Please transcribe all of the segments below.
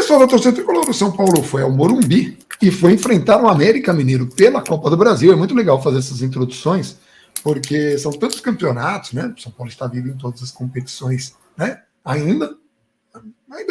pessoal da torcida tricolor, o São Paulo foi ao Morumbi e foi enfrentar o América Mineiro pela Copa do Brasil. É muito legal fazer essas introduções, porque são tantos campeonatos, né? O São Paulo está vivo em todas as competições, né? Ainda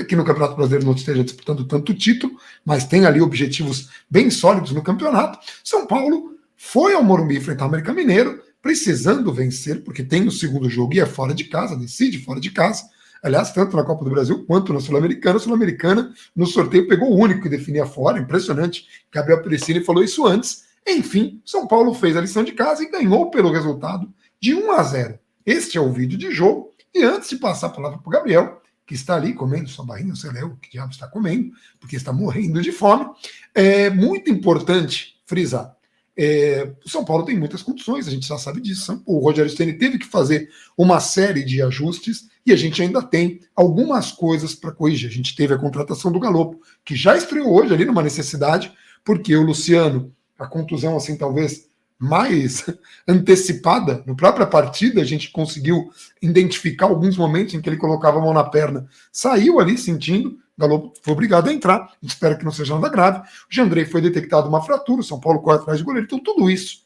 que no Campeonato Brasileiro não esteja disputando tanto título, mas tem ali objetivos bem sólidos no campeonato. São Paulo foi ao Morumbi enfrentar o América Mineiro, precisando vencer, porque tem o segundo jogo e é fora de casa, decide fora de casa. Aliás, tanto na Copa do Brasil quanto na Sul-Americana. A Sul-Americana, no sorteio, pegou o único que definia fora. Impressionante. Gabriel Perecini falou isso antes. Enfim, São Paulo fez a lição de casa e ganhou pelo resultado de 1-0. Este é o vídeo de jogo. E antes de passar a palavra para o Gabriel, que está ali comendo sua barrinha, sei lá o que diabo está comendo, porque está morrendo de fome, é muito importante frisar. O São Paulo tem muitas condições, a gente já sabe disso. O Rogério Ceni teve que fazer uma série de ajustes e a gente ainda tem algumas coisas para corrigir. A gente teve a contratação do Galopo, que já estreou hoje ali numa necessidade, porque o Luciano, a contusão assim talvez mais antecipada, na própria partida a gente conseguiu identificar alguns momentos em que ele colocava a mão na perna, saiu ali sentindo, o Galo foi obrigado a entrar, espero que não seja nada grave. O Jandrei foi detectado uma fratura, o São Paulo corre atrás de goleiro, então tudo isso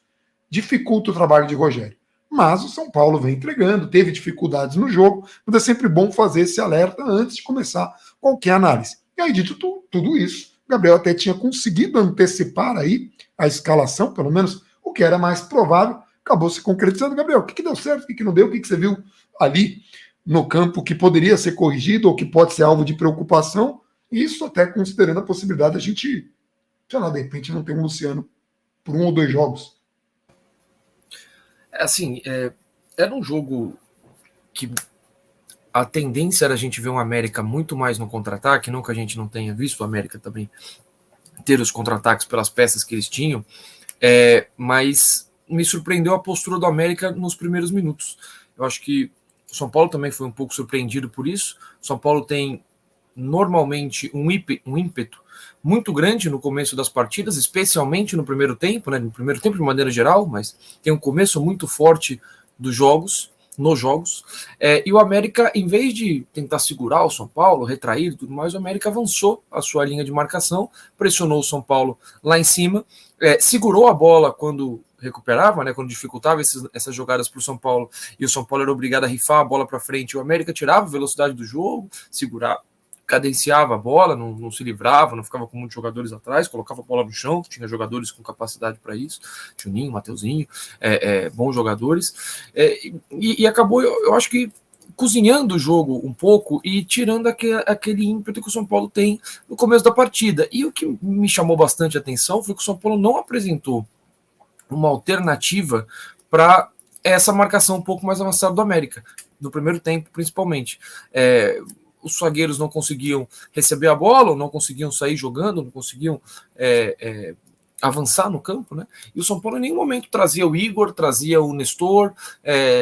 dificulta o trabalho de Rogério. Mas o São Paulo vem entregando, teve dificuldades no jogo, mas é sempre bom fazer esse alerta antes de começar qualquer análise. E aí, dito tudo isso, o Gabriel até tinha conseguido antecipar aí a escalação, pelo menos o que era mais provável, acabou se concretizando. Gabriel, o que deu certo, o que não deu, o que você viu ali no campo que poderia ser corrigido ou que pode ser alvo de preocupação? Isso até considerando a possibilidade da gente, sei lá, de repente não ter um Luciano por 1 ou 2 jogos. Assim, era um jogo que a tendência era a gente ver um América muito mais no contra-ataque, não que a gente não tenha visto o América também ter os contra-ataques pelas peças que eles tinham, mas me surpreendeu a postura do América nos primeiros minutos. Eu acho que o São Paulo também foi um pouco surpreendido por isso. O São Paulo tem normalmente um ímpeto muito grande no começo das partidas, especialmente no primeiro tempo, né? No primeiro tempo de maneira geral, mas tem um começo muito forte nos jogos, e o América, em vez de tentar segurar o São Paulo, retrair e tudo mais, o América avançou a sua linha de marcação, pressionou o São Paulo lá em cima, segurou a bola quando recuperava, né, quando dificultava essas jogadas para o São Paulo, e o São Paulo era obrigado a rifar a bola para frente, o América tirava a velocidade do jogo, segurava, cadenciava a bola, não se livrava, não ficava com muitos jogadores atrás, colocava a bola no chão, tinha jogadores com capacidade para isso, Juninho, Mateuzinho, bons jogadores, e acabou, eu acho que cozinhando o jogo um pouco e tirando aquele ímpeto que o São Paulo tem no começo da partida. E o que me chamou bastante a atenção foi que o São Paulo não apresentou uma alternativa para essa marcação um pouco mais avançada do América, no primeiro tempo principalmente. Os zagueiros não conseguiam receber a bola, não conseguiam sair jogando, não conseguiam avançar no campo, né? E o São Paulo em nenhum momento trazia o Igor, trazia o Nestor,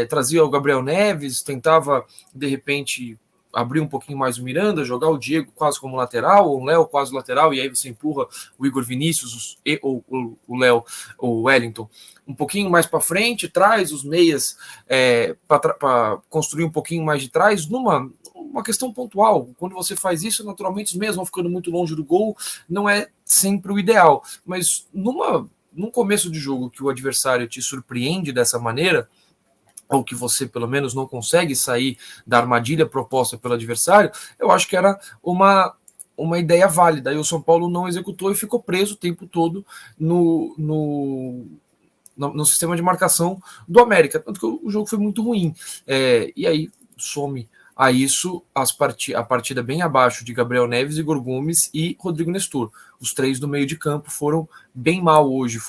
trazia o Gabriel Neves, tentava de repente abrir um pouquinho mais o Miranda, jogar o Diego quase como lateral, ou o Léo quase lateral, e aí você empurra o Igor Vinícius ou o Léo, ou o Wellington um pouquinho mais para frente, traz os meias para construir um pouquinho mais de trás, numa questão pontual. Quando você faz isso, naturalmente os meias vão ficando muito longe do gol, não é sempre o ideal, mas num começo de jogo que o adversário te surpreende dessa maneira, ou que você pelo menos não consegue sair da armadilha proposta pelo adversário, eu acho que era uma ideia válida, e o São Paulo não executou e ficou preso o tempo todo no sistema de marcação do América, tanto que o jogo foi muito ruim, e aí some a isso a partida bem abaixo de Gabriel Neves, Igor Gomes e Rodrigo Nestor. Os três do meio de campo foram bem mal hoje.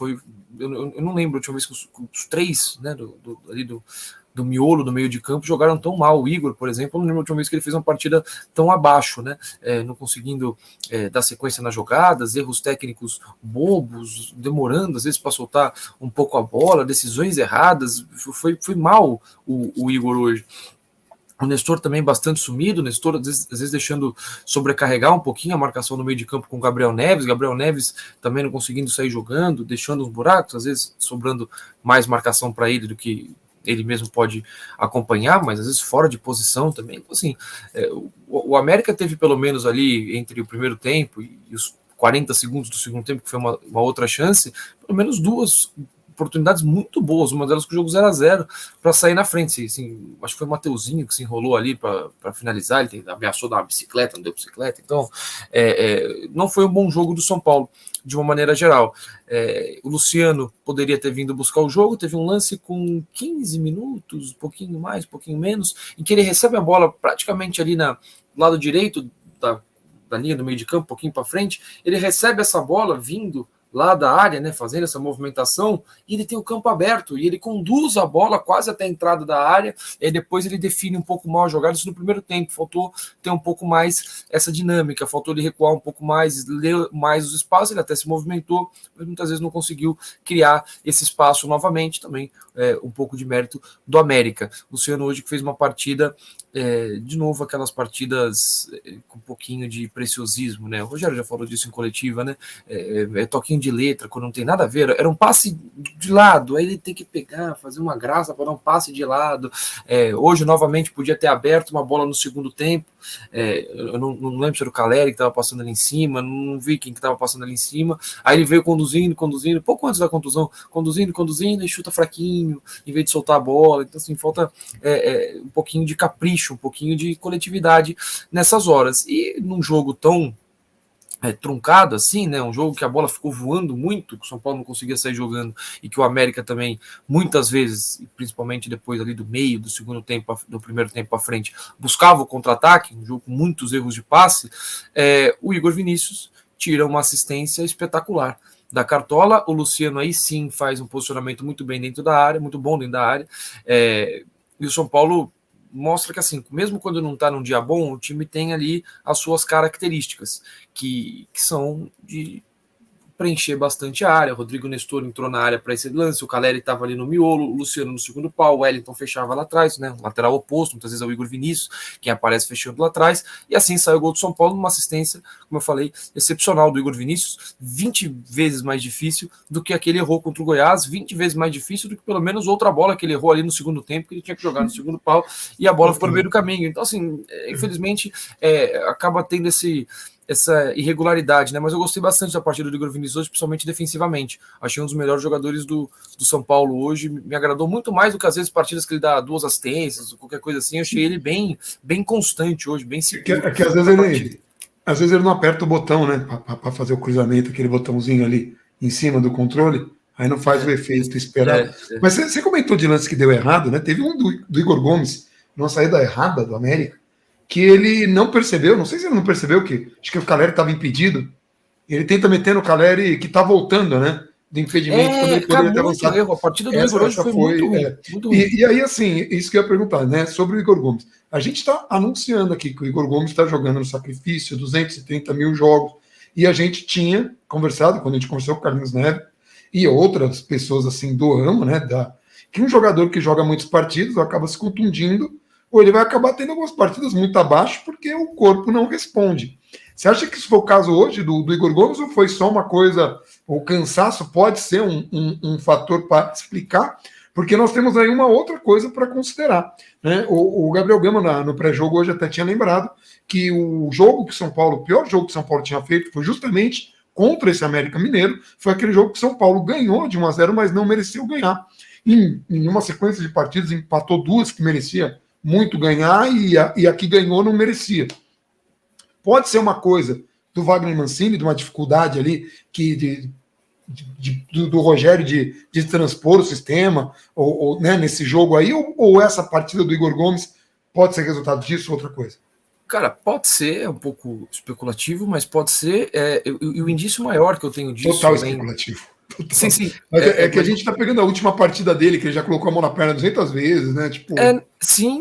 Eu não lembro a última vez que os três, né, do miolo do meio de campo jogaram tão mal. O Igor, por exemplo, eu não lembro a última vez que ele fez uma partida tão abaixo, né, não conseguindo dar sequência nas jogadas, erros técnicos bobos, demorando às vezes para soltar um pouco a bola, decisões erradas. Foi mal o Igor hoje. O Nestor também bastante sumido, o Nestor às vezes deixando sobrecarregar um pouquinho a marcação no meio de campo com o Gabriel Neves também não conseguindo sair jogando, deixando uns buracos, às vezes sobrando mais marcação para ele do que ele mesmo pode acompanhar, mas às vezes fora de posição também. Então, assim, o América teve pelo menos ali entre o primeiro tempo e os 40 segundos do segundo tempo, que foi uma outra chance, pelo menos duas oportunidades muito boas, uma delas com o jogo 0-0 para sair na frente. Assim, acho que foi o Mateuzinho que se enrolou ali para finalizar, ele ameaçou dar uma bicicleta, não deu bicicleta, então não foi um bom jogo do São Paulo de uma maneira geral. O Luciano poderia ter vindo buscar o jogo, teve um lance com 15 minutos, um pouquinho mais, um pouquinho menos, em que ele recebe a bola praticamente ali no lado direito da linha do meio de campo, um pouquinho para frente, ele recebe essa bola vindo lá da área, né, fazendo essa movimentação, e ele tem o campo aberto, e ele conduz a bola quase até a entrada da área, e depois ele define um pouco mal a jogada. Isso no primeiro tempo, faltou ter um pouco mais essa dinâmica, faltou ele recuar um pouco mais, ler mais os espaços, ele até se movimentou, mas muitas vezes não conseguiu criar esse espaço novamente, também um pouco de mérito do América. O Luciano hoje que fez uma partida, de novo, aquelas partidas com um pouquinho de preciosismo, né? O Rogério já falou disso em coletiva, né? Toquinho de letra, quando não tem nada a ver, era um passe de lado, aí ele tem que pegar, fazer uma graça para dar um passe de lado. Hoje, novamente, podia ter aberto uma bola no segundo tempo, eu não lembro se era o Caleri que estava passando ali em cima, não vi quem que estava passando ali em cima, aí ele veio conduzindo, pouco antes da contusão, conduzindo e chuta fraquinho, em vez de soltar a bola. Então, assim, falta um pouquinho de capricho, um pouquinho de coletividade nessas horas. E num jogo tão truncado assim, né? Um jogo que a bola ficou voando muito, que o São Paulo não conseguia sair jogando, e que o América também, muitas vezes, principalmente depois ali do meio, do segundo tempo, do primeiro tempo à frente, buscava o contra-ataque, um jogo com muitos erros de passe. O Igor Vinícius tira uma assistência espetacular da Cartola. O Luciano aí sim faz um posicionamento muito bem dentro da área, muito bom dentro da área, e o São Paulo mostra que, assim, mesmo quando não está num dia bom, o time tem ali as suas características, que são de preencher bastante a área. O Rodrigo Nestor entrou na área para esse lance, o Caleri estava ali no miolo, o Luciano no segundo pau, o Wellington fechava lá atrás, né, lateral oposto, muitas vezes é o Igor Vinícius quem aparece fechando lá atrás, e assim saiu o gol do São Paulo, numa assistência, como eu falei, excepcional do Igor Vinícius, 20 vezes mais difícil do que aquele errou contra o Goiás, 20 vezes mais difícil do que pelo menos outra bola que ele errou ali no segundo tempo, que ele tinha que jogar no segundo pau, e a bola ficou no meio do caminho. Então, assim, infelizmente, acaba tendo essa irregularidade, né? Mas eu gostei bastante da partida do Igor Vinícius hoje, principalmente defensivamente. Achei um dos melhores jogadores do São Paulo hoje. Me agradou muito mais do que às vezes partidas que ele dá 2 assistências, ou qualquer coisa assim. Eu achei ele bem constante hoje, bem seguro. Que às vezes ele não aperta o botão, né? Para fazer o cruzamento, aquele botãozinho ali em cima do controle, aí não faz o efeito esperado. Mas você comentou de lance que deu errado, né? Teve um do Igor Gomes, numa saída errada do América, que ele não percebeu, não sei se ele não percebeu, que acho que o Caleri estava impedido, ele tenta meter no Caleri que está voltando, né, do impedimento, quando ele poderia ter avançado. Erro. A partida do Igor hoje foi muito ruim. E aí, assim, isso que eu ia perguntar, né, sobre o Igor Gomes. A gente está anunciando aqui que o Igor Gomes está jogando no sacrifício, 230 mil jogos, e a gente tinha conversado, quando a gente conversou com o Carlinhos Neves, e outras pessoas, assim, do ramo, né, que um jogador que joga muitos partidos acaba se contundindo, ou ele vai acabar tendo algumas partidas muito abaixo porque o corpo não responde. Você acha que isso foi o caso hoje do Igor Gomes ou foi só uma coisa, o cansaço pode ser um fator para explicar? Porque nós temos aí uma outra coisa para considerar, né? O Gabriel Gama, no pré-jogo hoje, até tinha lembrado que o jogo que São Paulo, o pior jogo que São Paulo tinha feito foi justamente contra esse América Mineiro, foi aquele jogo que São Paulo ganhou de 1-0, mas não mereceu ganhar. Em uma sequência de partidas, empatou 2 que merecia muito ganhar e a que ganhou não merecia. Pode ser uma coisa do Wagner Mancini, de uma dificuldade ali do Rogério de transpor o sistema né, nesse jogo aí, ou essa partida do Igor Gomes pode ser resultado disso ou outra coisa? Cara, pode ser, é um pouco especulativo, mas pode ser, e o indício maior que eu tenho disso... Total especulativo. Sim. Mas que a gente tá pegando a última partida dele, que ele já colocou a mão na perna 200 vezes, né? Tipo... Sim,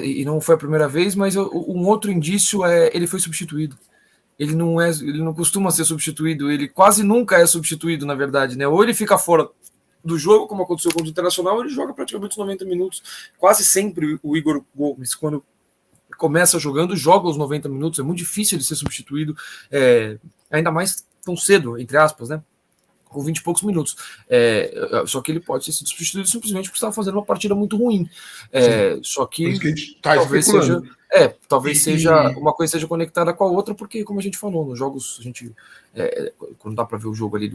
e não foi a primeira vez, mas um outro indício ele foi substituído. Ele não costuma ser substituído, ele quase nunca é substituído, na verdade, né? Ou ele fica fora do jogo, como aconteceu contra o Internacional, ou ele joga praticamente os 90 minutos. Quase sempre o Igor Gomes, quando começa jogando, joga os 90 minutos, é muito difícil ele ser substituído, ainda mais tão cedo, entre aspas, né? com 20 e poucos minutos. Só que ele pode ter sido substituído simplesmente porque estava fazendo uma partida muito ruim. Só que, por isso que a gente tá talvez especulando. seja uma coisa seja conectada com a outra, porque, como a gente falou, nos jogos, a gente, quando dá para ver o jogo ali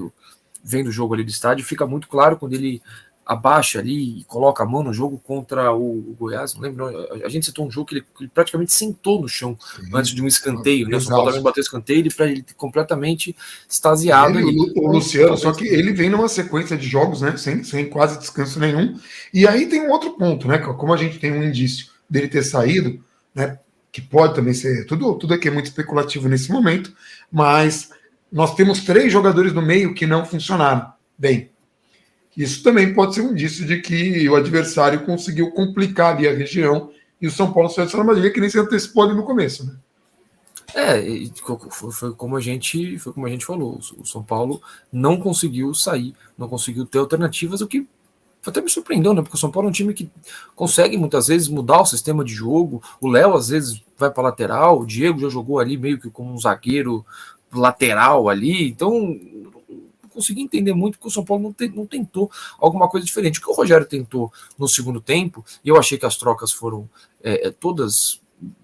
vendo o jogo ali do estádio, fica muito claro quando ele abaixa ali e coloca a mão no jogo contra o Goiás, não lembro, a gente citou um jogo que ele praticamente sentou no chão antes de um escanteio, né? O São Paulo também bateu escanteio, ele completamente extasiado. O Luciano, só que ele vem numa sequência de jogos, né, sem quase descanso nenhum, e aí tem um outro ponto, né, como a gente tem um indício dele ter saído, né, que pode também ser, tudo aqui é muito especulativo nesse momento, mas nós temos 3 jogadores no meio que não funcionaram bem. Isso também pode ser um indício de que o adversário conseguiu complicar ali a região e o São Paulo saiu dessa armadilha que nem se antecipou ali no começo, né? Foi como a gente falou. O São Paulo não conseguiu sair, não conseguiu ter alternativas, o que até me surpreendeu, né? Porque o São Paulo é um time que consegue muitas vezes mudar o sistema de jogo. O Léo às vezes vai para lateral, o Diego já jogou ali meio que como um zagueiro lateral ali, então consegui entender muito porque o São Paulo não tentou alguma coisa diferente. O que o Rogério tentou no segundo tempo, e eu achei que as trocas foram todas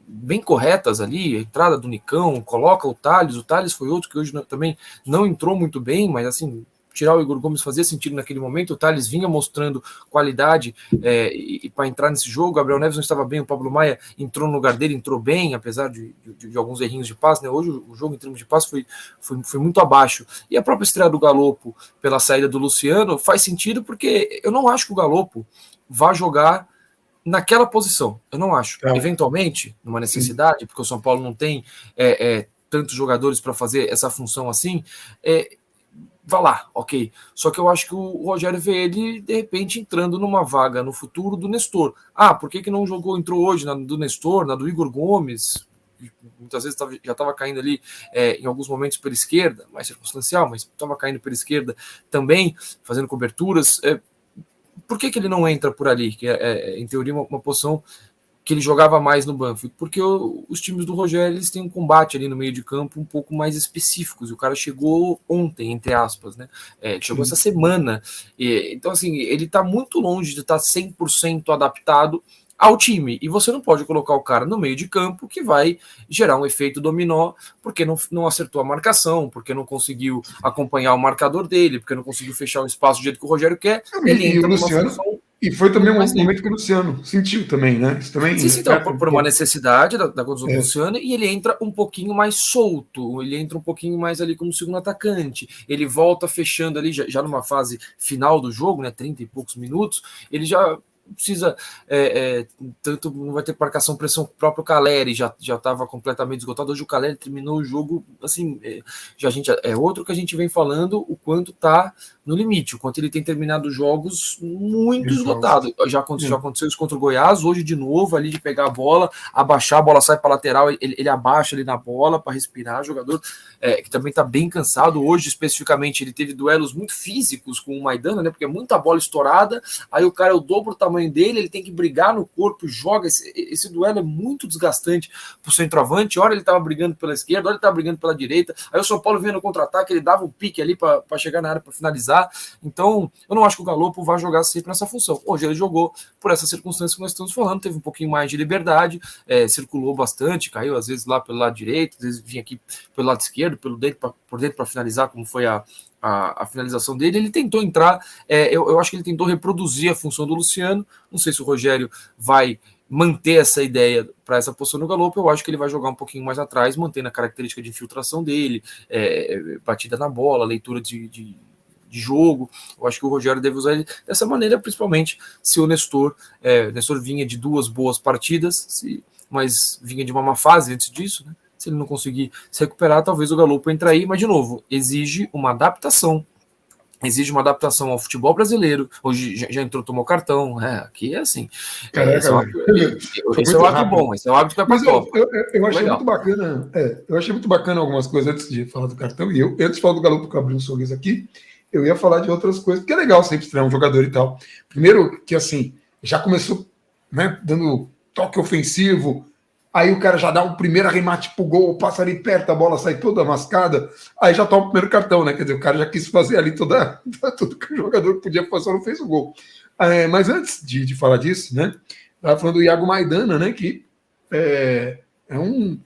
bem corretas ali, a entrada do Nicão, coloca o Thales foi outro que hoje também não entrou muito bem, mas assim, tirar o Igor Gomes fazia sentido naquele momento, o Thales vinha mostrando qualidade e para entrar nesse jogo, o Gabriel Neves não estava bem, o Pablo Maia entrou no lugar dele, entrou bem, apesar de alguns errinhos de passe, né? Hoje o jogo em termos de passe foi muito abaixo, e a própria estreia do Galopo pela saída do Luciano faz sentido, porque eu não acho que o Galopo vá jogar naquela posição, eu não acho. Eventualmente, numa necessidade, porque o São Paulo não tem tantos jogadores para fazer essa função assim, vá lá, ok. Só que eu acho que o Rogério vê ele, de repente, entrando numa vaga no futuro do Nestor. Por que não entrou hoje na do Nestor, na do Igor Gomes? Muitas vezes já estava caindo ali em alguns momentos pela esquerda, mais circunstancial, mas estava caindo pela esquerda também, fazendo coberturas. Por que ele não entra por ali? Que em teoria, uma posição que ele jogava mais no Banfield, porque os times do Rogério eles têm um combate ali no meio de campo um pouco mais específicos, e o cara chegou ontem, entre aspas, né? Chegou essa semana, então assim, ele tá muito longe de estar 100% adaptado ao time, e você não pode colocar o cara no meio de campo que vai gerar um efeito dominó, porque não acertou a marcação, porque não conseguiu acompanhar o marcador dele, porque não conseguiu fechar o espaço do jeito que o Rogério quer, ele entra numa função. E foi também um momento que o Luciano sentiu também, né? Isso também, sim, então, por uma necessidade da condição do Luciano, e ele entra um pouquinho mais solto, ele entra um pouquinho mais ali como segundo atacante, ele volta fechando ali, já numa fase final do jogo, né, 30 e poucos minutos, ele já precisa, tanto não vai ter marcação, pressão, o próprio Caleri já estava completamente esgotado. Hoje o Caleri terminou o jogo assim, outro que a gente vem falando, o quanto está no limite, o quanto ele tem terminado jogos muito esgotado. Já aconteceu isso contra o Goiás, hoje de novo, ali de pegar a bola, abaixar, a bola sai para a lateral, ele abaixa ali na bola para respirar, jogador que também está bem cansado. Hoje, especificamente, ele teve duelos muito físicos com o Maidana, né? Porque é muita bola estourada, aí o cara é o dobro do tamanho dele, ele tem que brigar no corpo, joga. Esse duelo é muito desgastante para o centroavante. Hora ele estava brigando pela esquerda, hora ele estava brigando pela direita. Aí o São Paulo vinha no contra-ataque, ele dava um pique ali para chegar na área para finalizar. Então, eu não acho que o Galopo vai jogar sempre nessa função. Hoje ele jogou por essa circunstância que nós estamos falando, teve um pouquinho mais de liberdade, circulou bastante, caiu às vezes lá pelo lado direito, às vezes vinha aqui pelo lado esquerdo, por dentro para finalizar, como foi a finalização dele. Ele tentou entrar, eu acho que ele tentou reproduzir a função do Luciano. Não sei se o Rogério vai manter essa ideia para essa posição no Galopo. Eu acho que ele vai jogar um pouquinho mais atrás, mantendo a característica de infiltração dele, batida na bola, leitura de jogo. Eu acho que o Rogério deve usar ele dessa maneira, principalmente se o Nestor vinha de 2 boas partidas, mas vinha de uma má fase antes disso, né? Se ele não conseguir se recuperar, talvez o Galopo entre aí, mas de novo, exige uma adaptação ao futebol brasileiro. Hoje já entrou, tomou cartão, aqui é assim. Esse é um hábito bom, esse é um hábito que vai para a Copa. Eu achei muito bacana, eu achei muito bacana algumas coisas antes de falar do cartão, e antes de falar do Galopo, que eu abri um sorriso aqui, eu ia falar de outras coisas, porque é legal sempre estrear um jogador e tal. Primeiro que, assim, já começou, né, dando toque ofensivo, aí o cara já dá o primeiro arremate pro gol, passa ali perto, a bola sai toda mascada, aí já toma o primeiro cartão, né? Quer dizer, o cara já quis fazer ali tudo que o jogador podia fazer, só não fez o gol. Mas antes de falar disso, né? Estava falando do Iago Maidana, né? Que é um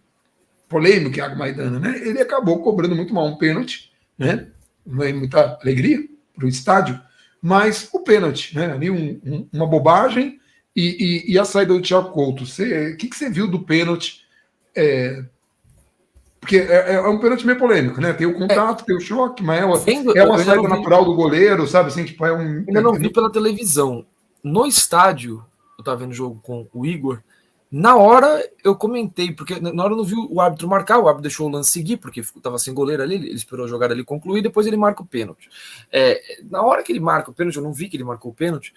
polêmico, Iago Maidana, né? Ele acabou cobrando muito mal um pênalti, né? Muita alegria para o estádio, mas o pênalti, né? Ali uma bobagem e a saída do Thiago Couto. O que você viu do pênalti? Porque é um pênalti meio polêmico, né? Tem o contato, tem o choque, mas é uma saída natural do goleiro, sabe? Assim, tipo, ainda não vi pela televisão. No estádio, eu estava vendo o jogo com o Igor. Na hora eu comentei, porque na hora eu não vi o árbitro marcar, o árbitro deixou o lance seguir, porque estava sem goleiro ali, ele esperou a jogada ali concluir, depois ele marca o pênalti. Na hora que ele marca o pênalti, eu não vi que ele marcou o pênalti,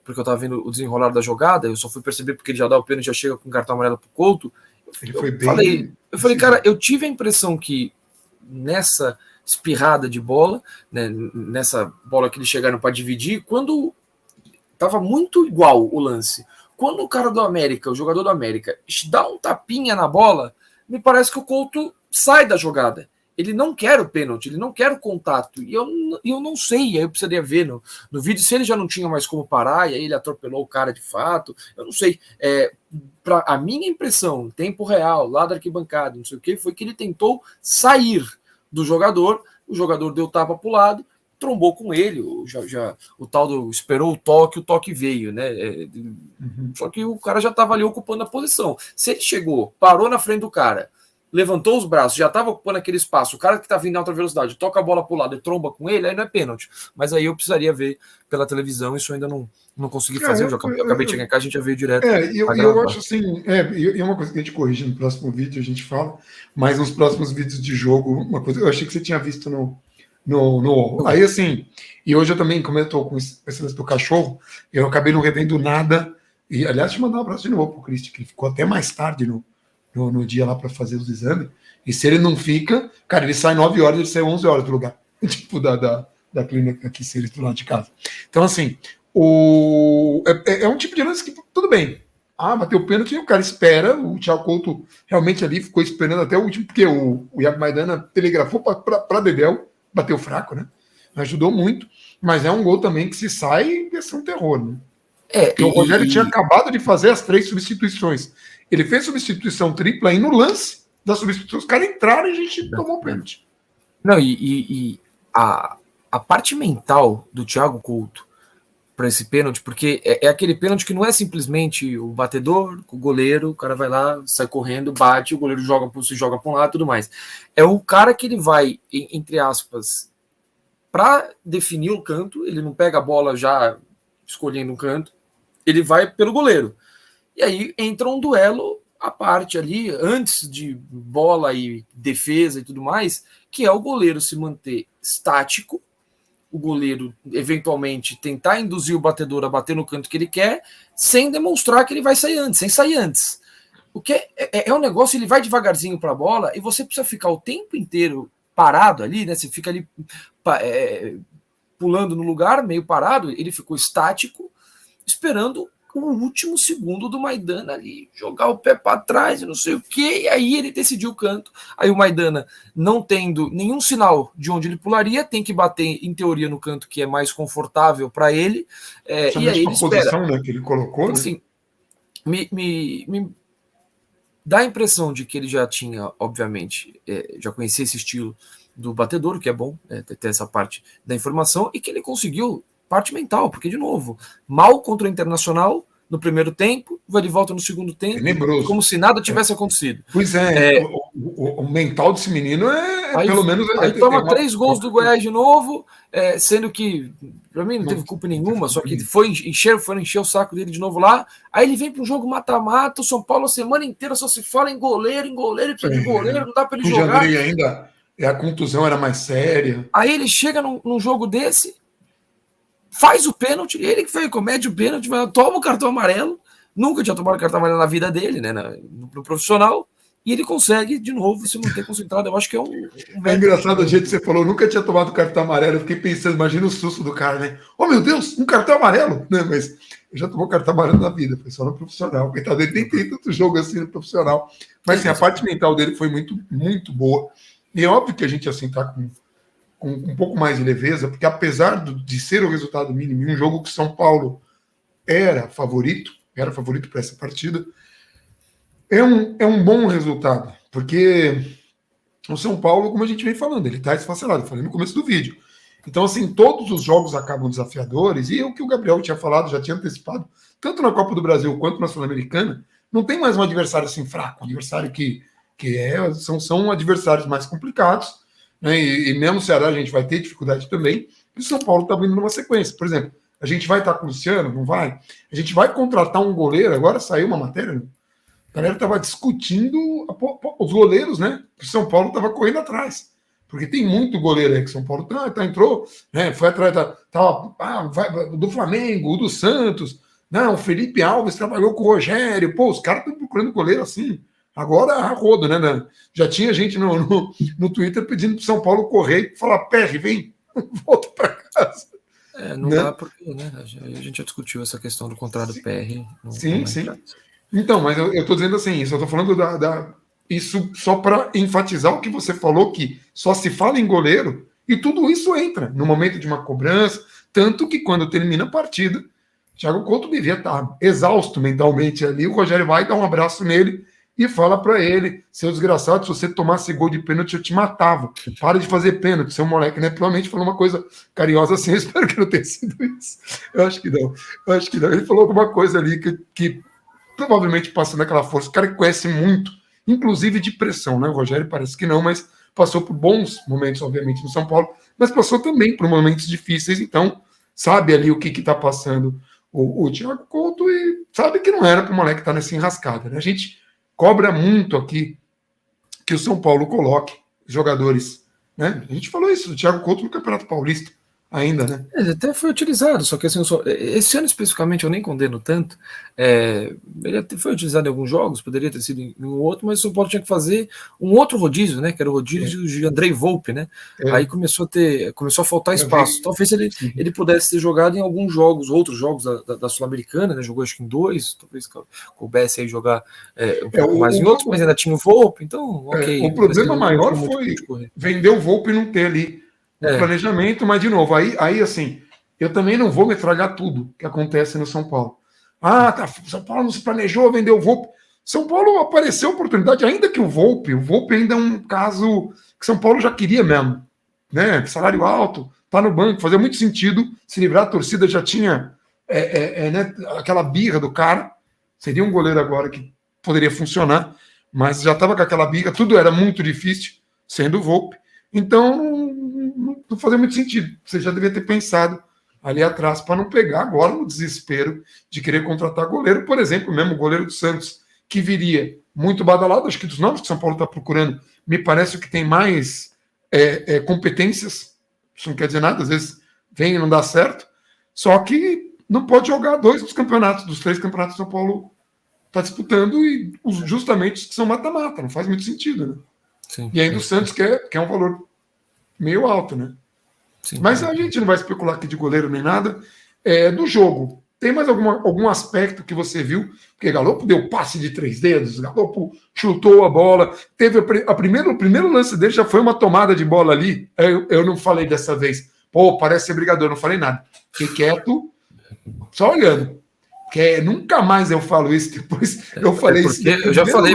porque eu estava vendo o desenrolar da jogada, eu só fui perceber porque ele já dá o pênalti, já chega com cartão amarelo pro Couto. Eu falei, cara, eu tive a impressão que nessa espirrada de bola, né, nessa bola que eles chegaram para dividir, quando estava muito igual o lance. Quando o cara do América, o jogador do América, dá um tapinha na bola, me parece que o Couto sai da jogada. Ele não quer o pênalti, ele não quer o contato. E eu não sei, aí eu precisaria ver no vídeo se ele já não tinha mais como parar, e aí ele atropelou o cara de fato. Eu não sei. A minha impressão, tempo real, lá da arquibancada, não sei o que, foi que ele tentou sair do jogador, o jogador deu tapa para o lado, trombou com ele, o tal do esperou o toque veio, né? Só que o cara já estava ali ocupando a posição. Se ele chegou, parou na frente do cara, levantou os braços, já estava ocupando aquele espaço, o cara que está vindo em alta velocidade toca a bola para o lado e tromba com ele, aí não é pênalti. Mas aí eu precisaria ver pela televisão, isso eu ainda não consegui fazer, eu acabei de chegar em casa, a gente já veio direto. Eu acho assim, e uma coisa que a gente corrige no próximo vídeo, a gente fala, mas nos próximos vídeos de jogo, uma coisa, eu achei que você tinha visto aí assim, e hoje eu também, como eu tô com esse lance do cachorro, eu acabei não revendo nada, e aliás, te mandar um abraço de novo pro Cristian, que ele ficou até mais tarde no dia lá para fazer os exames, e se ele não fica, cara, ele sai 9 horas, ele sai 11 horas do lugar, tipo da clínica aqui, se ele do lado de casa. Então assim, é um tipo de lance que tudo bem, bateu o pênalti, o cara espera, o Thiago Couto realmente ali ficou esperando até o último, porque o Iago Maidana telegrafou para Dedéu, bateu fraco, né? Ajudou muito, mas é um gol também que se sai ia ser um terror, né? Porque o Rogério tinha acabado de fazer as 3 substituições. Ele fez substituição tripla e no lance da substituição, os caras entraram e a gente tomou o pênalti. Não, a parte mental do Thiago Couto para esse pênalti, porque é aquele pênalti que não é simplesmente o batedor, o goleiro, o cara vai lá, sai correndo, bate, o goleiro se joga para um lado e tudo mais. É o cara que ele vai, entre aspas, para definir o canto, ele não pega a bola já escolhendo um canto, ele vai pelo goleiro. E aí entra um duelo à parte ali, antes de bola e defesa e tudo mais, que é o goleiro se manter estático, o goleiro eventualmente tentar induzir o batedor a bater no canto que ele quer, sem demonstrar que ele vai sair antes, sem sair antes. O que é um negócio, ele vai devagarzinho para a bola e você precisa ficar o tempo inteiro parado ali, né? Você fica ali pulando no lugar, meio parado, ele ficou estático, esperando o último segundo do Maidana ali, jogar o pé para trás e não sei o que, e aí ele decidiu o canto. Aí o Maidana, não tendo nenhum sinal de onde ele pularia, tem que bater, em teoria, no canto que é mais confortável para ele. E aí ele espera. Posição, né, que ele colocou, assim, me dá a impressão de que ele já tinha, obviamente, já conhecia esse estilo do batedor, que é bom ter essa parte da informação, e que ele conseguiu parte mental, porque, de novo, mal contra o Internacional no primeiro tempo, vai de volta no segundo tempo, como se nada tivesse acontecido. Pois o mental desse menino aí, pelo menos... Aí toma 3 gols do Goiás de novo, sendo que, para mim, não teve culpa nenhuma, só que foram encher o saco dele de novo lá, aí ele vem para um jogo mata-mata, o São Paulo a semana inteira só se fala em goleiro, precisa de goleiro, não dá para ele jogar. O ainda, a contusão era mais séria. Aí ele chega num jogo desse, faz o pênalti, ele que foi, comete o pênalti, toma o cartão amarelo, nunca tinha tomado cartão amarelo na vida dele, né, no profissional, e ele consegue, de novo, se manter concentrado. Eu acho que é um É engraçado o jeito que você falou, nunca tinha tomado cartão amarelo, eu fiquei pensando, imagina o susto do cara, né? Oh, meu Deus, um cartão amarelo! Né? Mas eu já tomou cartão amarelo na vida, foi só no profissional. Coitado, ele nem tem tanto jogo assim no profissional. Mas sim, a parte mental dele foi muito, muito boa. E é óbvio que a gente, assim, tá com um pouco mais de leveza, porque apesar de ser o resultado mínimo, em um jogo que São Paulo era favorito para essa partida, é um bom resultado, porque o São Paulo, como a gente vem falando, ele está esfacelado, eu falei no começo do vídeo. Então, assim, todos os jogos acabam desafiadores, e o que o Gabriel tinha falado, já tinha antecipado, tanto na Copa do Brasil quanto na Sul-Americana, não tem mais um adversário assim fraco, um adversário são adversários mais complicados, né? E mesmo o Ceará a gente vai ter dificuldade também, e o São Paulo está vindo numa sequência. Por exemplo, a gente vai estar com o Luciano? Não vai? A gente vai contratar um goleiro, agora saiu uma matéria, a galera estava discutindo os goleiros, né? O São Paulo estava correndo atrás. Porque tem muito goleiro aí que São Paulo entrou, né? Foi atrás do Flamengo, do Santos. Não, o Felipe Alves trabalhou com o Rogério. Pô, os caras estão procurando goleiro assim. Agora a rodo, né? Já tinha gente no Twitter pedindo para São Paulo correr e falar: Perry, vem, volta para casa. Não dá porque, né? A gente já discutiu essa questão do contrato do PR. Sim. Então, mas eu estou dizendo assim, isso eu estou falando isso só para enfatizar o que você falou, que só se fala em goleiro, e tudo isso entra no momento de uma cobrança, tanto que quando termina a partida, Thiago Couto devia estar exausto mentalmente ali, o Rogério vai dar um abraço nele e fala para ele: seu desgraçado, se você tomasse gol de pênalti, eu te matava. Para de fazer pênalti, seu moleque, né? Provavelmente falou uma coisa carinhosa assim, eu espero que não tenha sido isso. Eu acho que não. Ele falou alguma coisa ali que provavelmente passando aquela força. O cara que conhece muito, inclusive de pressão, né? O Rogério parece que não, mas passou por bons momentos, obviamente, no São Paulo, mas passou também por momentos difíceis, então sabe ali o que está passando o Thiago Couto e sabe que não era para o moleque estar nessa enrascada, né? A gente cobra muito aqui que o São Paulo coloque jogadores, né? A gente falou isso do Thiago Couto no Campeonato Paulista ainda, né? Ele até foi utilizado, só que assim, esse ano especificamente eu nem condeno tanto. Ele até foi utilizado em alguns jogos, poderia ter sido em um outro, mas o São Paulo tinha que fazer um outro rodízio, né? Que era o rodízio de Andrei Volpe, né? Aí começou a faltar espaço. Talvez ele pudesse ter jogado em alguns jogos, outros jogos da Sul-Americana, né? Jogou acho que em 2, talvez coubesse aí jogar um pouco mais em outros, mas ainda tinha o Volpe, então ok. O problema maior foi vender o Volpe e não ter ali planejamento, mas de novo, aí assim, eu também não vou metralhar tudo que acontece no São Paulo. São Paulo não se planejou, vendeu o Volpe. São Paulo apareceu a oportunidade, ainda que o Volpe ainda é um caso que São Paulo já queria mesmo, né? Salário alto, tá no banco, fazia muito sentido se livrar, a torcida já tinha né, aquela birra do cara, seria um goleiro agora que poderia funcionar, mas já estava com aquela birra, tudo era muito difícil, sendo o Volpe. Então, não fazia muito sentido. Você já devia ter pensado ali atrás para não pegar agora no desespero de querer contratar goleiro. Por exemplo, mesmo o goleiro do Santos, que viria muito badalado, acho que dos nomes que o São Paulo está procurando, me parece que tem mais competências. Isso não quer dizer nada, às vezes vem e não dá certo. Só que não pode jogar 2 dos 3 campeonatos que o São Paulo está disputando, e justamente os que são mata-mata, não faz muito sentido, né? Sim, e ainda o Santos quer um valor meio alto, né? Sim, mas a gente não vai especular aqui de goleiro nem nada. Do jogo, tem mais algum aspecto que você viu? Porque Galopo deu passe de 3 dedos, Galopo chutou a bola, teve o primeiro lance dele já foi uma tomada de bola ali. Eu não falei dessa vez, parece ser brigador, não falei nada. Fiquei quieto, só olhando. Nunca mais eu falo isso, depois eu falei isso. Eu já falei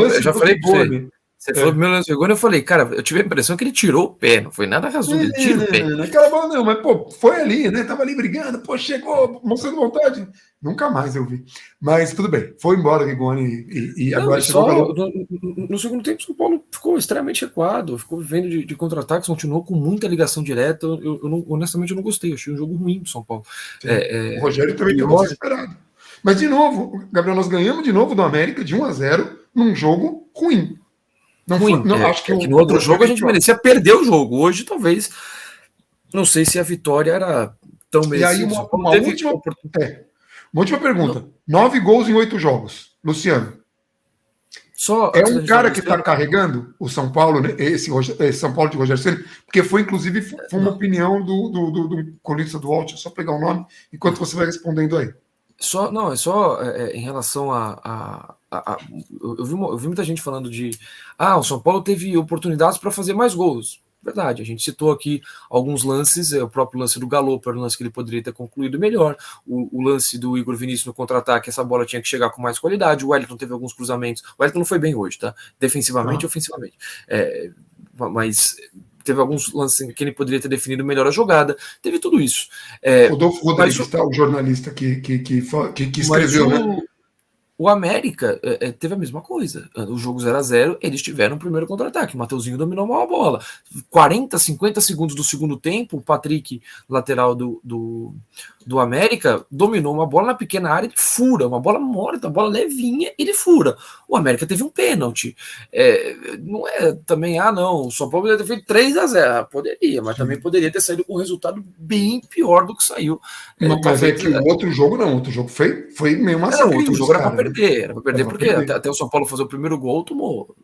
para você. Você falou primeiro lance de eu falei, cara, eu tive a impressão que ele tirou o pé, não foi nada razoável, ele tira o pé. Aquela bola não, mas foi ali, né? Tava ali brigando, chegou, mostrando vontade. Nunca mais eu vi. Mas tudo bem, foi embora o Rigoni e agora chegou no segundo tempo, o São Paulo ficou extremamente recuado, ficou vivendo de contra-ataques, continuou com muita ligação direta. Honestamente, eu não gostei, eu achei um jogo ruim do São Paulo. O Rogério também estava desesperado. Mas, de novo, Gabriel, nós ganhamos de novo do América de 1-0 num jogo ruim. Acho que no outro jogo a gente merecia perder o jogo. Hoje, talvez, não sei se a vitória era tão merecida. E aí, uma última pergunta. 9 gols em 8 jogos. Luciano. Só É antes da um gente falar cara do que está Carregando o São Paulo, né? Esse São Paulo de Rogério Ceni, porque foi, inclusive, foi uma opinião do colunista do Alt, só pegar o nome, enquanto você vai respondendo aí. Não, é só em relação eu vi muita gente falando de o São Paulo teve oportunidades para fazer mais gols. Verdade, a gente citou aqui alguns lances, o próprio lance do Galo era um lance que ele poderia ter concluído melhor, o lance do Igor Vinícius no contra-ataque, essa bola tinha que chegar com mais qualidade, o Wellington teve alguns cruzamentos, o Wellington não foi bem hoje, tá? Defensivamente e ofensivamente. Mas teve alguns lances que ele poderia ter definido melhor a jogada, teve tudo isso. Rodolfo Rodrigues, tá? O jornalista que escreveu, né? O América teve a mesma coisa. O jogo 0-0, eles tiveram o primeiro contra-ataque. O Mateuzinho dominou mal a bola. 40, 50 segundos do segundo tempo, o Patrick, lateral do América, dominou uma bola na pequena área, ele fura, uma bola morta, uma bola levinha, ele fura. O América teve um pênalti. Não é também, não, o São Paulo poderia ter feito 3-0. Poderia, mas também poderia ter saído com um resultado bem pior do que saiu. Mas é que o outro jogo não, o outro jogo foi meio massacre. O outro jogo era para perder, porque perder. Até o São Paulo fazer o primeiro gol, tomou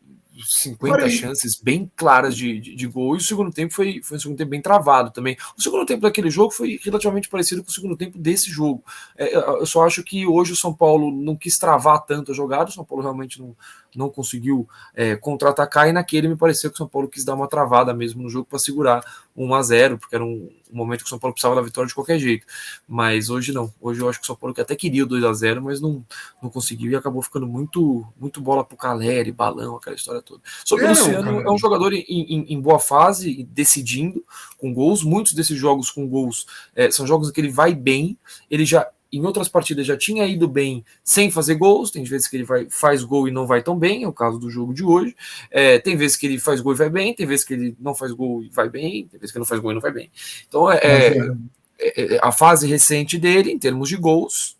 50 chances bem claras de gol, e o segundo tempo foi um segundo tempo bem travado também. O segundo tempo daquele jogo foi relativamente parecido com o segundo tempo desse jogo. Eu só acho que hoje o São Paulo não quis travar tanto a jogada, o São Paulo realmente não conseguiu contra-atacar, e naquele me pareceu que o São Paulo quis dar uma travada mesmo no jogo para segurar 1-0, porque era um momento que o São Paulo precisava da vitória de qualquer jeito. Mas hoje não. Hoje eu acho que o São Paulo até queria o 2-0, mas não conseguiu, e acabou ficando muito bola pro Caleri, balão, aquela história toda. Sobre o Luciano, é um jogador em boa fase, decidindo, com gols. Muitos desses jogos com gols são jogos em que ele vai bem, ele já em outras partidas já tinha ido bem sem fazer gols, tem vezes que ele faz gol e não vai tão bem, é o caso do jogo de hoje, tem vezes que ele faz gol e vai bem, tem vezes que ele não faz gol e vai bem, tem vezes que ele não faz gol e não vai bem. Então a fase recente dele, em termos de gols,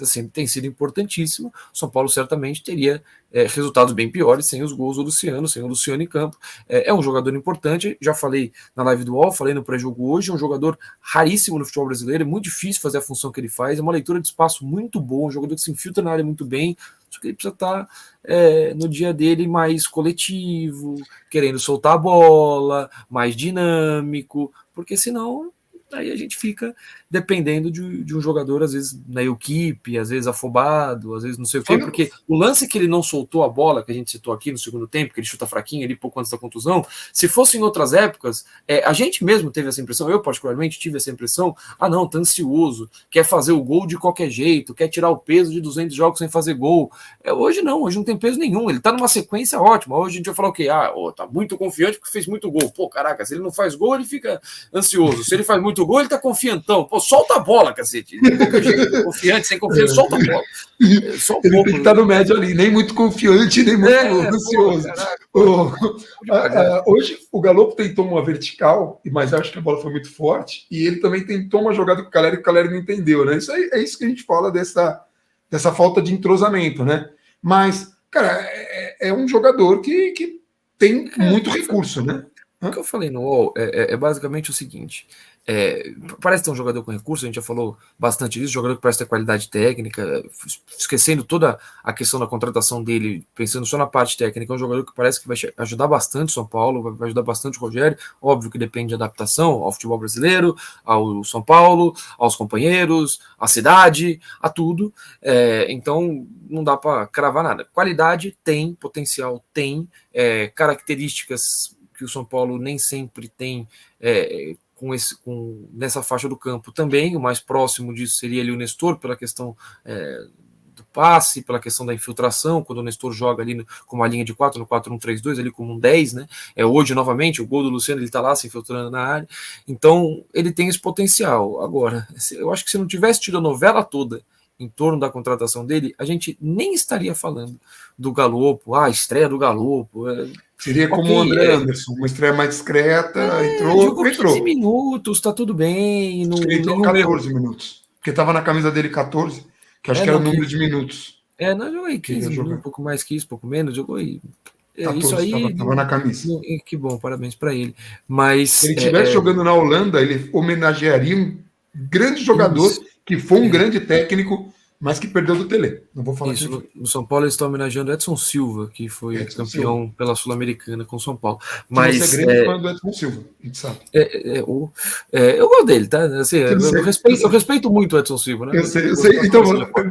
sempre tem sido importantíssimo. O São Paulo certamente teria resultados bem piores sem os gols do Luciano, sem o Luciano em campo. É um jogador importante, já falei na live do UOL, falei no pré-jogo hoje, é um jogador raríssimo no futebol brasileiro, é muito difícil fazer a função que ele faz, é uma leitura de espaço muito boa, um jogador que se infiltra na área muito bem, só que ele precisa estar no dia dele mais coletivo, querendo soltar a bola, mais dinâmico, porque senão aí a gente fica dependendo de um jogador, às vezes na equipe, às vezes afobado, às vezes não sei o quê, porque o lance que ele não soltou a bola, que a gente citou aqui no segundo tempo, que ele chuta fraquinho ali pouco antes da contusão, se fosse em outras épocas, a gente mesmo teve essa impressão, eu particularmente tive essa impressão, não, tá ansioso, quer fazer o gol de qualquer jeito, quer tirar o peso de 200 jogos sem fazer gol. Hoje não tem peso nenhum, ele tá numa sequência ótima, hoje a gente vai falar o quê? Tá muito confiante porque fez muito gol. Pô, caraca, se ele não faz gol, ele fica ansioso, se ele faz muito gol, ele tá confiantão. Pô, solta a bola, cacete. De qualquer jeito, confiante, sem confiança, solta a bola. Só um ele pouco, tem que estar no médio ali, nem muito confiante, nem muito ansioso. Hoje o Galo tentou uma vertical, mas acho que a bola foi muito forte, e ele também tentou uma jogada com o Caleri não entendeu, né? Isso aí, é isso que a gente fala dessa falta de entrosamento, né? Mas, cara, é um jogador que tem muito recurso, né? O que eu falei no UOL é basicamente o seguinte: parece ter um jogador com recurso, a gente já falou bastante disso, jogador que parece ter qualidade técnica, esquecendo toda a questão da contratação dele, pensando só na parte técnica, é um jogador que parece que vai ajudar bastante o São Paulo, vai ajudar bastante o Rogério, óbvio que depende de adaptação ao futebol brasileiro, ao São Paulo, aos companheiros, à cidade, a tudo, então não dá para cravar nada. Qualidade tem, potencial tem, características que o São Paulo nem sempre tem nessa faixa do campo também. O mais próximo disso seria ali o Nestor, pela questão do passe, pela questão da infiltração, quando o Nestor joga ali com uma linha de 4 no 4-1-3-2, ali como um 10, né? Hoje, novamente, o gol do Luciano, ele tá lá se infiltrando na área, então ele tem esse potencial. Agora, eu acho que se não tivesse tido a novela toda em torno da contratação dele, a gente nem estaria falando do Galopo, a estreia do Galopo. Seria como o André Anderson, uma estreia mais discreta, jogou 15 minutos, tá tudo bem. Ele entrou 14 minutos, porque estava na camisa dele 14, que acho que era o número de minutos. Não, jogou aí 15 minutos, um pouco mais que isso, pouco menos, jogou aí. 14, isso aí estava na camisa. Que bom, parabéns para ele. Mas se ele estivesse jogando na Holanda, ele homenagearia um grande jogador, que foi um grande técnico, mas que perdeu do Tele. Não vou falar isso. No São Paulo eles estão homenageando Edson Silva, que foi Edson campeão Silva. Pela Sul-Americana com São Paulo. Mas que você é fã do Edson Silva, a gente sabe. Eu gosto dele, tá? Assim, eu respeito muito o Edson Silva, né? Eu sei. Então,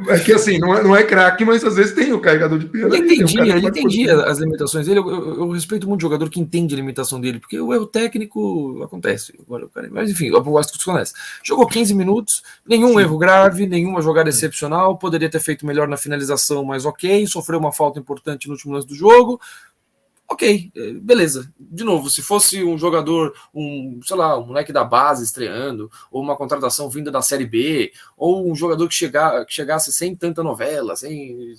é que assim, não é craque, mas às vezes tem o carregador de pena. Ele entendia as limitações dele. Eu respeito muito o jogador que entende a limitação dele, porque o erro técnico acontece. Mas enfim, eu acho que isso acontece. Jogou 15 minutos, nenhum erro grave, nenhuma jogada excepcional, poderia ter feito melhor na finalização, mas ok, sofreu uma falta importante no último lance do jogo. Ok, beleza. De novo, se fosse um jogador, um moleque da base estreando, ou uma contratação vinda da Série B, ou um jogador que chegasse sem tanta novela, sem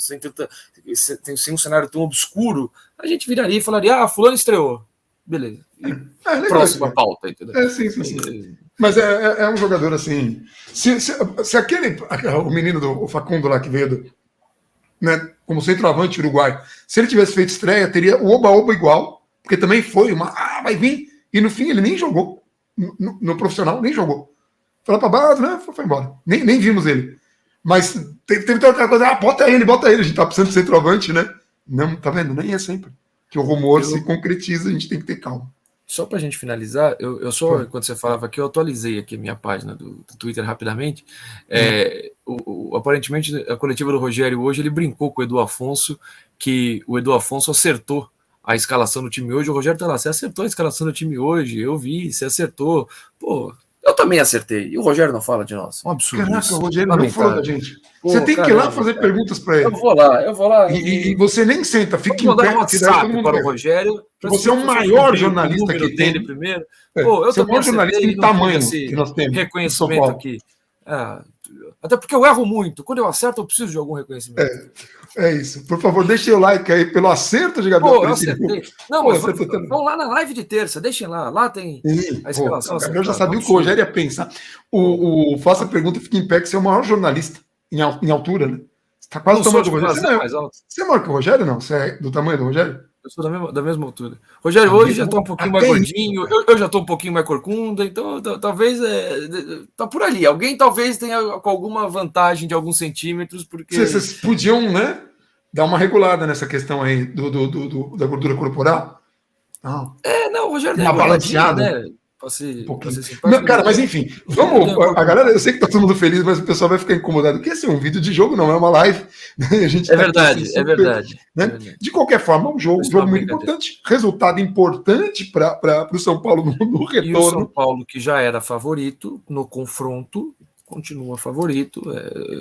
um cenário tão obscuro, a gente viraria e falaria, fulano estreou. Beleza. Próxima pauta, entendeu? Sim. Mas é um jogador assim. Se aquele, o menino o Facundo lá que veio né, como centroavante uruguaio, se ele tivesse feito estreia, teria o oba-oba igual, porque também foi vai vir, e no fim ele nem jogou, no profissional, nem jogou. Foi lá pra base, né, foi embora. Nem vimos ele. Mas teve outra coisa, bota ele, a gente tá precisando de centroavante, né? Não, tá vendo? Nem é sempre. Que o rumor se concretiza, a gente tem que ter calma. Só para a gente finalizar, quando você falava aqui, eu atualizei aqui a minha página do Twitter rapidamente. Aparentemente, a coletiva do Rogério hoje, ele brincou com o Edu Afonso, que o Edu Afonso acertou a escalação do time hoje. O Rogério tá lá, você acertou a escalação do time hoje, eu vi, você acertou. Pô, eu também acertei. E o Rogério não fala de nós. Um absurdo. Caraca, isso. O Rogério não falou da gente. Você tem que ir lá fazer perguntas para ele. Eu vou lá. E você nem senta, fica em pé. WhatsApp para o Rogério. Você é o maior jornalista que tem. Dele primeiro. Pô, eu você é o maior jornalista em tamanho que nós temos. Reconhecimento aqui. Até porque eu erro muito. Quando eu acerto, eu preciso de algum reconhecimento. É isso. Por favor, deixe o like aí pelo acerto de Gabriel. Eu acertei. Não, mas vão lá na live de terça, deixem lá. Lá tem a escalação. O Gabriel já sabia o que o Rogério ia pensar. Faça a pergunta e fique em pé, que você é o maior jornalista em altura, né? Você está quase do tamanho do Rogério. Você é maior que o Rogério, não? Você é do tamanho do Rogério? Eu sou da mesma altura. Rogério hoje já está um pouquinho mais gordinho, eu já estou um pouquinho mais corcunda, então talvez tá por ali. Alguém talvez tenha com alguma vantagem de alguns centímetros, porque... Vocês podiam, né, dar uma regulada nessa questão aí da gordura corporal? Não, o Rogério uma balanceada, né? Cara, mas enfim, vamos. A galera, eu sei que tá todo mundo feliz, mas o pessoal vai ficar incomodado. Porque esse é um vídeo de jogo, não é uma live. A gente verdade. Né? De qualquer forma, é um jogo muito importante. Resultado importante para o São Paulo no retorno. E o São Paulo, que já era favorito no confronto, continua favorito,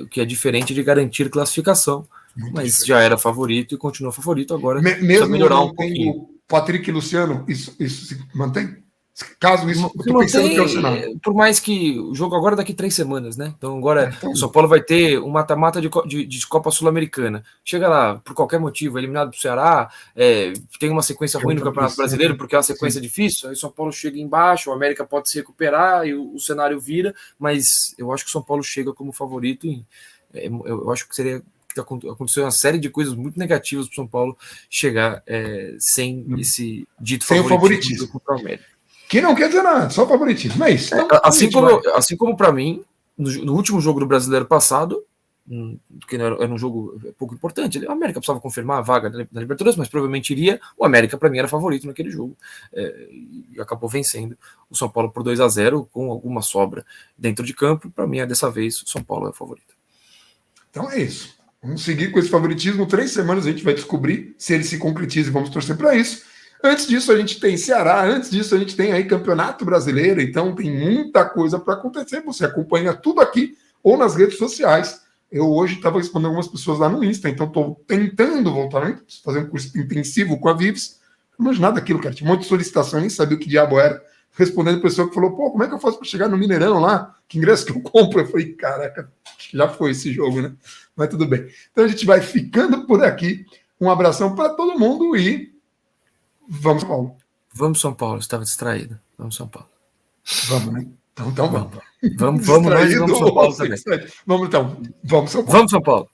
que é diferente de garantir classificação. Muito mas diferente. Já era favorito e continua favorito agora. Mesmo melhorar um pouquinho. Patrick e Luciano, isso se mantém? Caso isso, eu tô pensando que é o cenário. Por mais que o jogo agora é daqui 3 semanas, né? Então agora o São Paulo vai ter um mata-mata de Copa Sul-Americana. Chega lá, por qualquer motivo, eliminado pro Ceará, tem uma sequência ruim no Campeonato Brasileiro, porque é uma sequência difícil, aí o São Paulo chega embaixo, o América pode se recuperar e o cenário vira, mas eu acho que o São Paulo chega como favorito. Eu acho que seria... Aconteceu uma série de coisas muito negativas para o São Paulo chegar sem esse dito favoritismo contra o América. Que não quer dizer nada, só favoritismo. É isso. Assim como para mim, no último jogo do Brasileiro passado, que era um jogo pouco importante, o América precisava confirmar a vaga na Libertadores, mas provavelmente iria. O América, para mim, era favorito naquele jogo. E acabou vencendo o São Paulo por 2-0, com alguma sobra dentro de campo. Para mim, dessa vez, o São Paulo é o favorito. Então é isso. Vamos seguir com esse favoritismo. 3 semanas a gente vai descobrir se ele se concretiza e vamos torcer para isso. Antes disso, a gente tem Ceará, antes disso, a gente tem aí Campeonato Brasileiro, então tem muita coisa para acontecer. Você acompanha tudo aqui ou nas redes sociais. Eu hoje estava respondendo algumas pessoas lá no Insta, então estou tentando voltar, fazer um curso intensivo com a Vives. Não imagino nada daquilo, cara. Tinha um monte de solicitação, nem sabia o que diabo era. Respondendo a pessoa que falou, como é que eu faço para chegar no Mineirão lá? Que ingresso que eu compro? Eu falei, caraca, já foi esse jogo, né? Mas tudo bem. Então a gente vai ficando por aqui. Um abração para todo mundo e vamos, São Paulo. Vamos, São Paulo. Estava distraído. Vamos, São Paulo. Vamos, né? Então vamos. Vamos, São Paulo também. Vamos, então. Vamos, São Paulo. Vamos, São Paulo.